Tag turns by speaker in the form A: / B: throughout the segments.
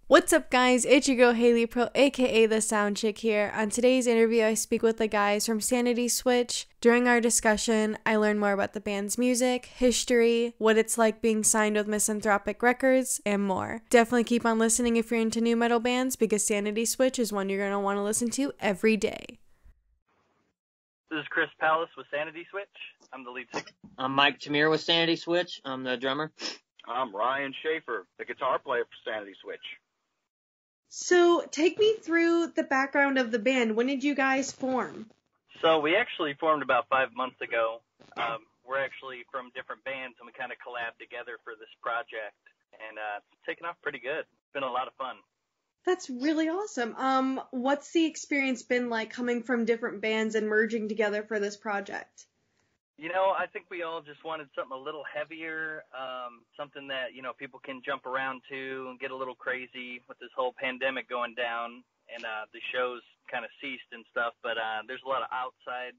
A: What's up, guys? It's your girl Haley Pro, aka the SoundChick here. On today's interview, I speak with the guys from Sanity Switch. During our discussion, I learn more about the band's music, history, what it's like being signed with Misanthropik Records, and more. Definitely keep on listening if you're into new metal bands, because Sanity Switch is one you're going to want to listen to every day.
B: This is Chris Pallas with Sanity Switch. I'm the lead singer.
C: I'm Mike Tamir with Sanity Switch. I'm the drummer.
D: I'm Ryan Schaefer, the guitar player for Sanity Switch.
A: So, take me through the background of the band. When did you guys form?
B: So we actually formed about 5 months ago. We're actually from different bands, and we kind of collabed together for this project. And it's taken off pretty good. It's been a lot of fun.
A: That's really awesome. What's the experience been like coming from different bands and merging together for this project?
B: You know, I think we all just wanted something a little heavier, something that, you know, people can jump around to and get a little crazy with this whole pandemic going down, and the shows kind of ceased and stuff. But there's a lot of outside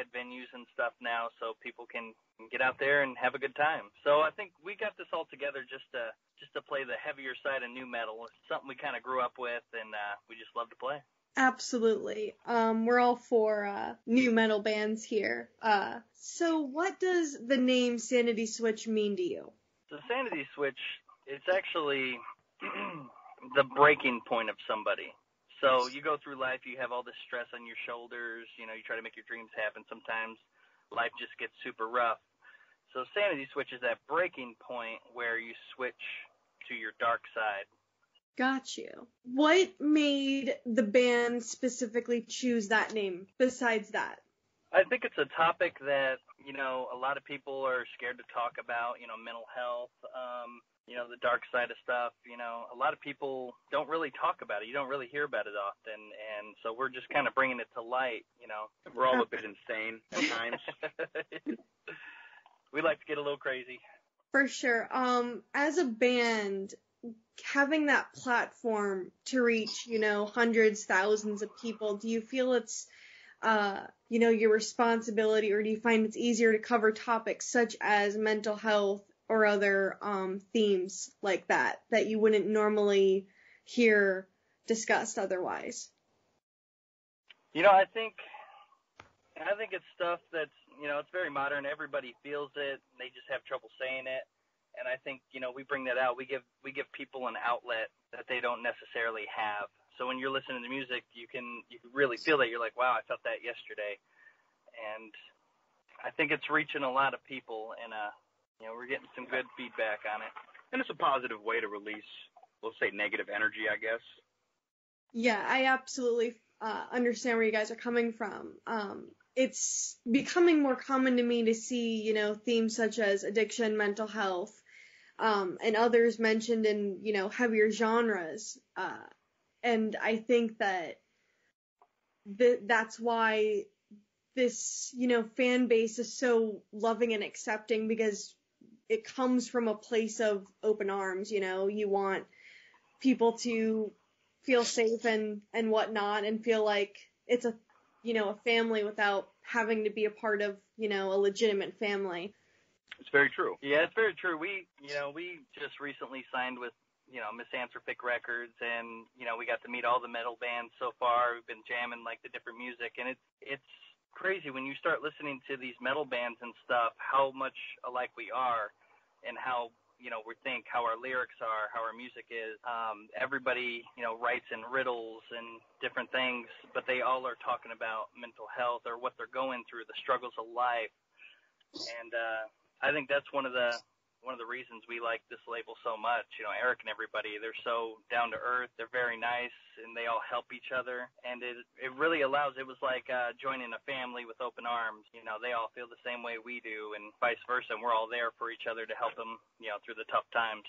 B: venues and stuff now, so people can get out there and have a good time. So I think we got this all together just to play the heavier side of nu metal. It's something we kind of grew up with, and we just love to play.
A: Absolutely. We're all for new metal bands here. So what does the name Sanity Switch mean to you?
B: The Sanity Switch, it's actually the breaking point of somebody. So you go through life, you have all this stress on your shoulders, you know, you try to make your dreams happen. Sometimes life just gets super rough. So Sanity Switch is that breaking point where you switch to your dark side.
A: Got you. What made the band specifically choose that name besides that?
B: I think it's a topic that, you know, a lot of people are scared to talk about, you know, mental health, you know, the dark side of stuff. You know, a lot of people don't really talk about it. You don't really hear about it often. And so we're just kind of bringing it to light, you know.
D: We're all a bit insane at times.
B: We like to get a little crazy.
A: For sure. As a band, having that platform to reach, you know, hundreds, thousands of people, do you feel it's, you know, your responsibility, or do you find it's easier to cover topics such as mental health or other themes like that you wouldn't normally hear discussed otherwise?
B: You know, I think it's stuff that's, you know, it's very modern. Everybody feels it. They just have trouble saying it. And I think, you know, we bring that out. We give people an outlet that they don't necessarily have. So when you're listening to music, you can really feel that. You're like, wow, I felt that yesterday. And I think it's reaching a lot of people, and you know, we're getting some good feedback on it.
D: And it's a positive way to release, we'll say, negative energy, I guess.
A: Yeah, I absolutely understand where you guys are coming from. It's becoming more common to me to see, you know, themes such as addiction, mental health, and others mentioned in, you know, heavier genres. And I think that that's why this, you know, fan base is so loving and accepting, because it comes from a place of open arms. You know, you want people to feel safe and whatnot, and feel like it's a, you know, a family without having to be a part of, you know, a legitimate family.
D: It's very true.
B: Yeah, it's very true. We just recently signed with, you know, Misanthropik Records, and, you know, we got to meet all the metal bands so far. We've been jamming, like, the different music, and it's crazy when you start listening to these metal bands and stuff, how much alike we are, and how, you know, we think, how our lyrics are, how our music is. Everybody, you know, writes in riddles and different things, but they all are talking about mental health or what they're going through, the struggles of life. And I think that's one of the reasons we like this label so much. You know, Eric and everybody, they're so down to earth, they're very nice, and they all help each other. And it really allows, it was like joining a family with open arms. You know, they all feel the same way we do, and vice versa, and we're all there for each other to help them, you know, through the tough times.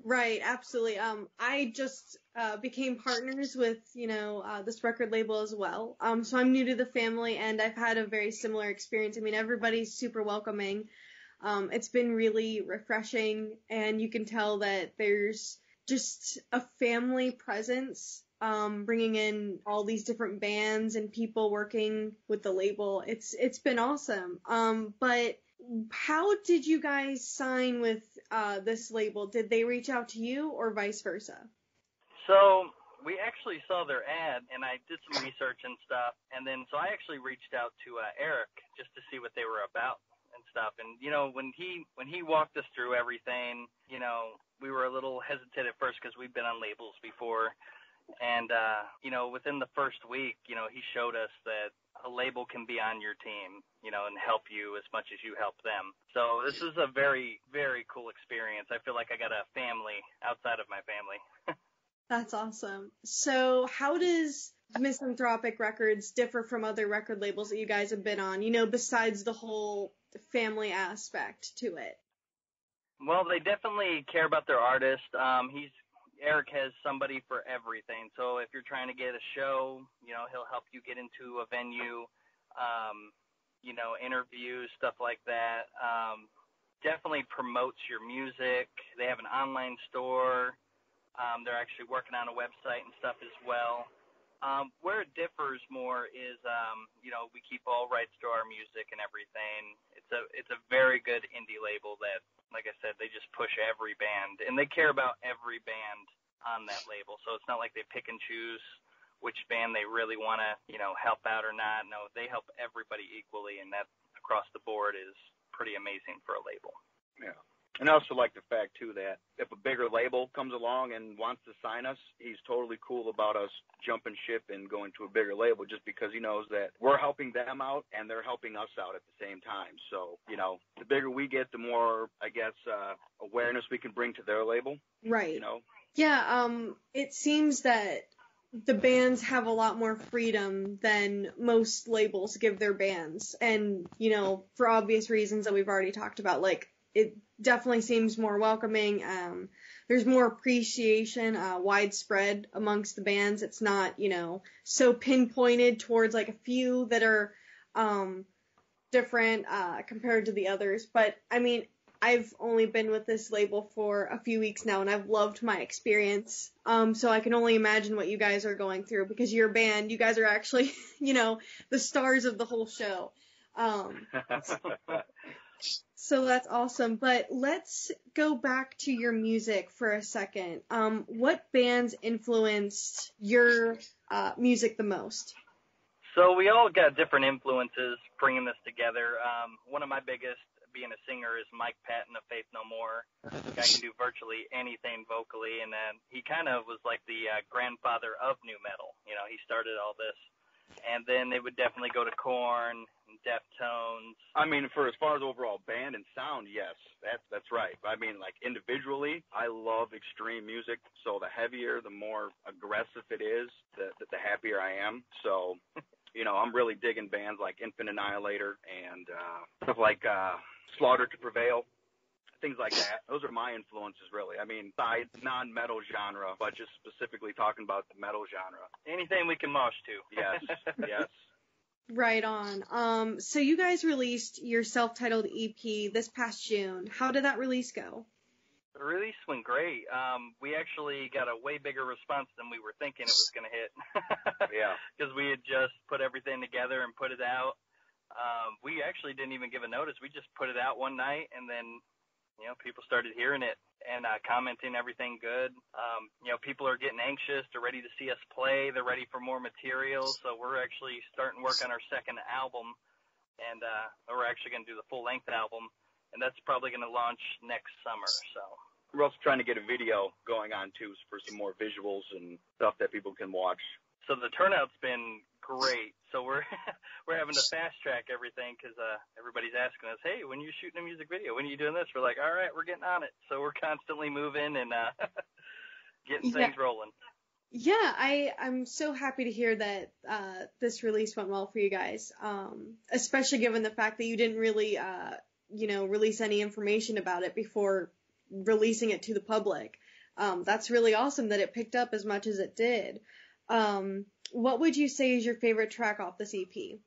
A: Right, absolutely. I just became partners with, you know, this record label as well. So I'm new to the family, and I've had a very similar experience. I mean, everybody's super welcoming. It's been really refreshing, and you can tell that there's just a family presence, bringing in all these different bands and people working with the label. It's been awesome. But how did you guys sign with this label, did they reach out to you or vice versa?
B: So we actually saw their ad, and I did some research and stuff, and then so I actually reached out to Eric just to see what they were about and stuff. And when he walked us through everything, we were a little hesitant at first because we've been on labels before, and within the first week, he showed us that a label can be on your team, and help you as much as you help them. So this is a very, very cool experience. I feel like I got a family outside of my family.
A: That's awesome. So how does Misanthropik Records differ from other record labels that you guys have been on, besides the whole family aspect to it?
B: Well, they definitely care about their artist. Eric has somebody for everything. So if you're trying to get a show, he'll help you get into a venue, interviews, stuff like that. Definitely promotes your music. They have an online store. They're actually working on a website and stuff as well. Where it differs more is, we keep all rights to our music and everything. It's a very good indie label that, like I said, they just push every band, and they care about every band on that label. So it's not like they pick and choose which band they really want to, help out or not. No, they help everybody equally, and that across the board is pretty amazing for a label.
D: Yeah. And I also like the fact, too, that if a bigger label comes along and wants to sign us, he's totally cool about us jumping ship and going to a bigger label just because he knows that we're helping them out and they're helping us out at the same time. So, the bigger we get, the more, I guess, awareness we can bring to their label.
A: Right. Yeah, it seems that the bands have a lot more freedom than most labels give their bands. And, for obvious reasons that we've already talked about, like, it definitely seems more welcoming. There's more appreciation, widespread amongst the bands. It's not, so pinpointed towards like a few that are different compared to the others. But I mean, I've only been with this label for a few weeks now, and I've loved my experience. So I can only imagine what you guys are going through because your band, you guys are actually, the stars of the whole show. So that's awesome. But let's go back to your music for a second. What bands influenced your music the most?
B: So we all got different influences bringing this together. One of my biggest, being a singer, is Mike Patton of Faith No More. The guy can do virtually anything vocally, and then he kind of was like the grandfather of nu metal. He started all this. And then they would definitely go to Korn and Deftones.
D: I mean, for as far as overall band and sound, yes, that's right. I mean, like individually, I love extreme music. So the heavier, the more aggressive it is, the happier I am. So, I'm really digging bands like Infant Annihilator and stuff like Slaughter to Prevail. Things like that. Those are my influences, really. I mean, besides non-metal genre, but just specifically talking about the metal genre.
B: Anything we can mosh to.
D: Yes, yes.
A: Right on. So you guys released your self-titled EP this past June. How did that release go?
B: The release went great. We actually got a way bigger response than we were thinking it was going to hit.
D: Yeah.
B: Because we had just put everything together and put it out. We actually didn't even give a notice. We just put it out one night, and then people started hearing it and commenting everything good. People are getting anxious. They're ready to see us play. They're ready for more material. So we're actually starting work on our second album, and we're actually going to do the full-length album, and that's probably going to launch next summer. So
D: we're also trying to get a video going on, too, for some more visuals and stuff that people can watch.
B: So the turnout's been great. So we're having to fast track everything because everybody's asking us, hey, when are you shooting a music video? When are you doing this? We're like, all right, we're getting on it. So we're constantly moving and getting things rolling.
A: Yeah, I'm so happy to hear that this release went well for you guys, especially given the fact that you didn't really, release any information about it before releasing it to the public. That's really awesome that it picked up as much as it did. What would you say is your favorite track off this EP?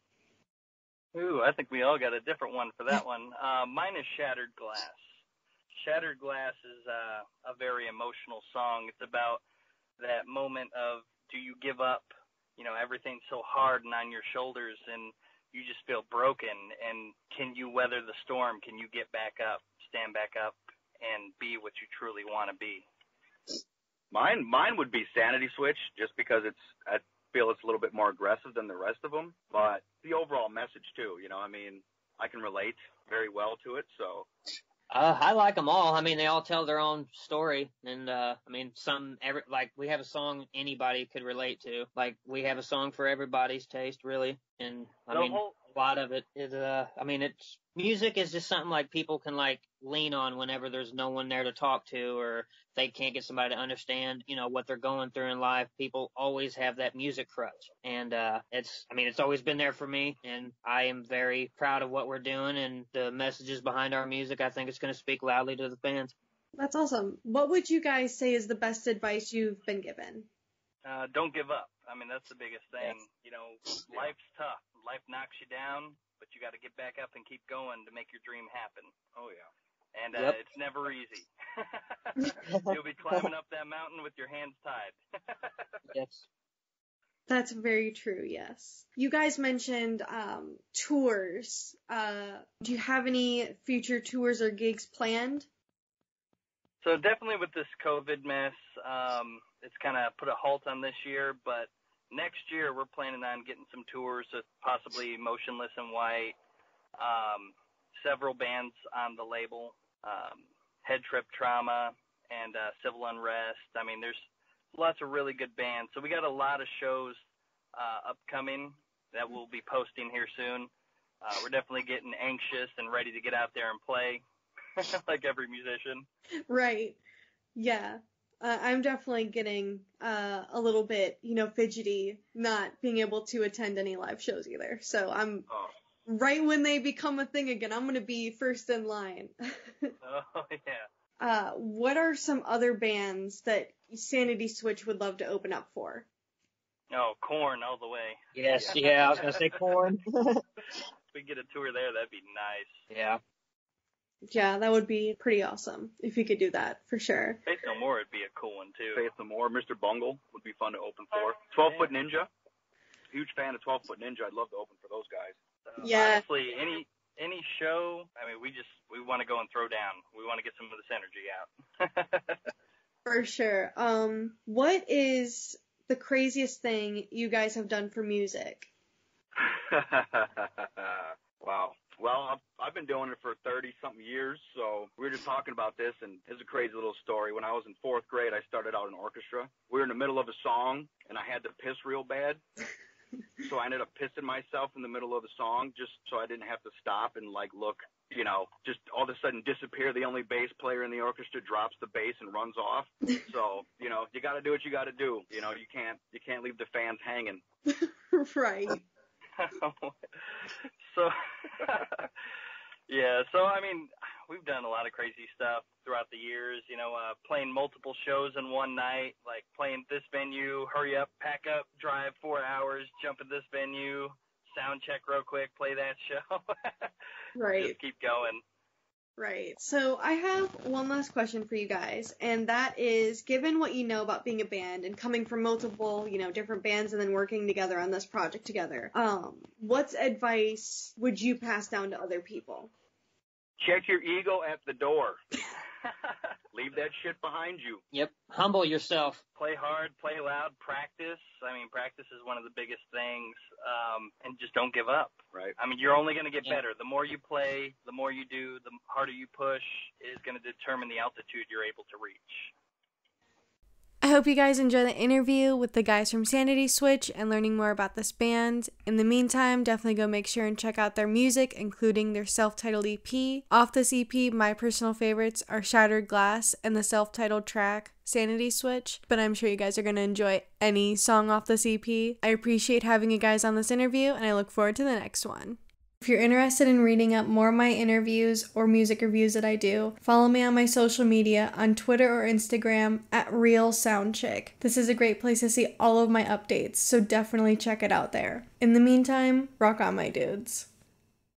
B: Ooh, I think we all got a different one for that one. Mine is Shattered Glass. Shattered Glass is a very emotional song. It's about that moment of, do you give up? Everything's so hard and on your shoulders, and you just feel broken. And can you weather the storm? Can you get back up, stand back up, and be what you truly want to be.
D: Mine would be Sanity Switch, just because I feel it's a little bit more aggressive than the rest of them, but the overall message too, I mean, I can relate very well to it, so.
C: I like them all. I mean, they all tell their own story, and I mean, like we have a song anybody could relate to. Like we have a song for everybody's taste, really. And I mean, a lot of it is, I mean, it's music is just something like people can like lean on whenever there's no one there to talk to, or they can't get somebody to understand, what they're going through in life. People always have that music crutch, and it's always been there for me, and I am very proud of what we're doing and the messages behind our music. I think it's going to speak loudly to the fans.
A: That's awesome. What would you guys say is the best advice you've been given?
B: Don't give up. I mean, that's the biggest thing.
C: Yes.
B: Life's tough. Life knocks you down, but you got to get back up and keep going to make your dream happen.
D: Oh, yeah.
B: And
C: Yep.
B: It's never easy. You'll be climbing up that mountain with your hands tied.
C: Yes.
A: That's very true, yes. You guys mentioned tours. Do you have any future tours or gigs planned?
B: So definitely with this COVID mess, it's kind of put a halt on this year, but next year we're planning on getting some tours with possibly Motionless in White, several bands on the label, Head Trip Trauma, and Civil Unrest. I mean, there's lots of really good bands. So we got a lot of shows upcoming that we'll be posting here soon. We're definitely getting anxious and ready to get out there and play, like every musician.
A: Right. Yeah. I'm definitely getting a little bit, fidgety, not being able to attend any live shows either. So I'm right when they become a thing again, I'm going to be first in line.
B: Oh, yeah.
A: What are some other bands that Sanity Switch would love to open up for?
B: Oh, Korn all the way.
C: Yes, yeah, I was going to say Korn.
B: If we get a tour there, that'd be nice.
C: Yeah.
A: Yeah, that would be pretty awesome if you could do that, for sure.
B: Faith No More would be a cool one, too.
D: Faith No More, Mr. Bungle would be fun to open for. 12 Foot Ninja. Huge fan of 12 Foot Ninja. I'd love to open for those guys.
A: Yeah.
B: Honestly, any show, I mean, we want to go and throw down. We want to get some of this energy out.
A: For sure. What is the craziest thing you guys have done for music?
D: Wow. Well, I've been doing it for 30-something years, so we were just talking about this, and it's a crazy little story. When I was in 4th grade, I started out in orchestra. We were in the middle of a song, and I had to piss real bad. So I ended up pissing myself in the middle of the song just so I didn't have to stop and, look, just all of a sudden disappear. The only bass player in the orchestra drops the bass and runs off. So, you got to do what you got to do. You can't leave the fans hanging.
A: Right.
B: So, yeah, so, I mean, we've done a lot of crazy stuff throughout the years, playing multiple shows in one night, like playing this venue, hurry up, pack up, drive 4 hours, jump at this venue, sound check real quick, play that show.
A: Right.
B: Just keep going.
A: Right. So I have one last question for you guys, and that is, given what you know about being a band and coming from multiple, different bands and then working together on this project together, what advice would you pass down to other people?
D: Check your ego at the door. Leave that shit behind you.
C: Yep. Humble yourself.
B: Play hard, play loud, practice. I mean, practice is one of the biggest things, and just don't give up.
D: Right.
B: I mean, you're only going to get better. The more you play, the more you do, the harder you push is going to determine the altitude you're able to reach.
A: I hope you guys enjoy the interview with the guys from Sanity Switch and learning more about this band. In the meantime, definitely go make sure and check out their music, including their self-titled EP. Off this EP, my personal favorites are Shattered Glass and the self-titled track, Sanity Switch, but I'm sure you guys are going to enjoy any song off this EP. I appreciate having you guys on this interview, and I look forward to the next one. If you're interested in reading up more of my interviews or music reviews that I do, follow me on my social media on Twitter or Instagram at SoundChick. This is a great place to see all of my updates, so definitely check it out there. In the meantime, rock on, my dudes.